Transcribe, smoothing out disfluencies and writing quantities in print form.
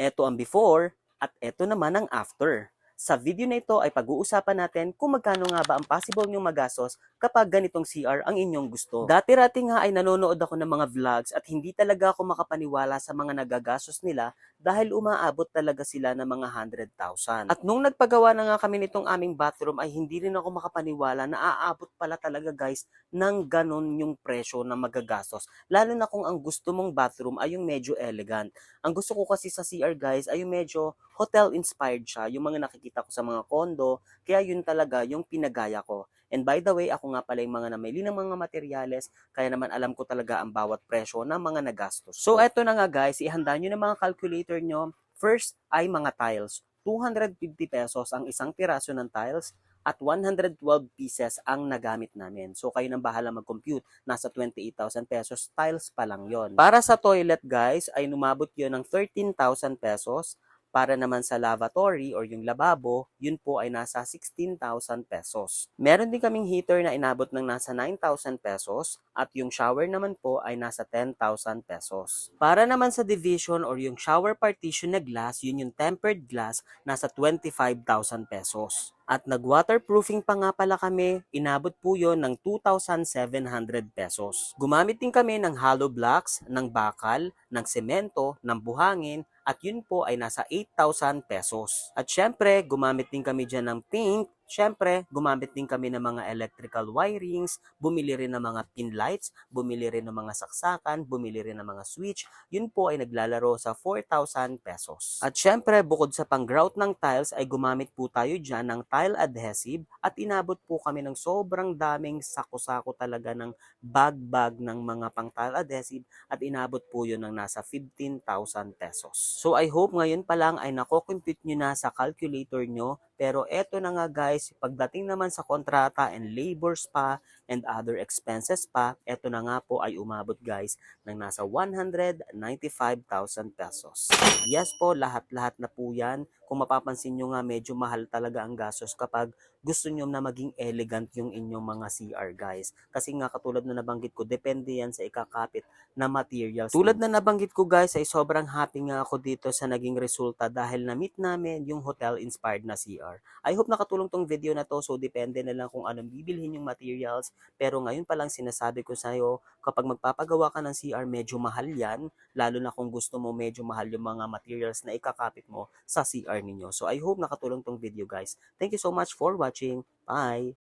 Eto ang before at eto naman ang after. Sa video na ito ay pag-uusapan natin kung magkano nga ba ang possible nyong magastos kapag ganitong CR ang inyong gusto. Dati-rati nga ay nanonood ako ng mga vlogs at hindi talaga ako makapaniwala sa mga nagagastos nila dahil umaabot talaga sila ng mga 100,000. At nung nagpagawa na nga kami nitong aming bathroom ay hindi rin ako makapaniwala na aabot pala talaga guys ng ganon yung presyo na magagastos. Lalo na kung ang gusto mong bathroom ay yung medyo elegant. Ang gusto ko kasi sa CR guys ay yung medyo hotel-inspired siya, yung mga nakikita ko sa mga condo, kaya yun talaga yung pinagaya ko. And by the way, ako nga pala yung mga namili ng mga materyales, kaya naman alam ko talaga ang bawat presyo ng mga nagastos. So eto na nga guys, ihanda nyo ng mga calculator nyo. First ay mga tiles. 250 pesos ang isang piraso ng tiles at 112 pieces ang nagamit namin. So kayo nang bahala mag-compute. Nasa 28,000 pesos, tiles pa lang yon. Para sa toilet guys, ay numabot yon ng 13,000 pesos. Para naman sa lavatory or yung lababo, yun po ay nasa 16,000 pesos. Meron din kaming heater na inabot ng nasa 9,000 pesos at yung shower naman po ay nasa 10,000 pesos. Para naman sa division or yung shower partition na glass, yun yung tempered glass, nasa 25,000 pesos. At nag-waterproofing pa nga pala kami, inabot po yon ng 2,700 pesos. Gumamit din kami ng hollow blocks, ng bakal, ng semento, ng buhangin, at yun po ay nasa 8,000 pesos. At syempre, gumamit din kami dyan ng paint. Syempre, gumamit din kami ng mga electrical wirings, bumili rin ng mga pin lights, bumili rin ng mga saksakan, bumili rin ng mga switch. Yun po ay naglalaro sa 4,000 pesos. At syempre, bukod sa pang-grout ng tiles ay gumamit po tayo dyan ng tile adhesive at inabot po kami ng sobrang daming sako-sako talaga ng bag-bag ng mga pang-tile adhesive at inabot po yun ng nasa 15,000 pesos. So I hope ngayon pa lang ay nako-compute nyo na sa calculator nyo. Pero eto na nga guys, pagdating naman sa kontrata and labors pa and other expenses pa, eto na nga po ay umabot guys ng nasa 195,000 pesos. Yes po, lahat-lahat na po yan. Kung mapapansin nyo nga, medyo mahal talaga ang gastos kapag gusto nyo na maging elegant yung inyong mga CR guys. Kasi nga katulad na nabanggit ko, depende yan sa ikakapit na materials. Tulad na nabanggit ko guys, ay sobrang happy nga ako dito sa naging resulta dahil na-meet namin yung hotel-inspired na CR. I hope nakatulong tong video na to, so depende na lang kung anong bibilhin yung materials. Pero ngayon pa lang sinasabi ko sa'yo, kapag magpapagawa ka ng CR, medyo mahal yan, lalo na kung gusto mo medyo mahal yung mga materials na ikakapit mo sa CR ninyo. So I hope nakatulong tong video guys. Thank you so much for watching. Bye!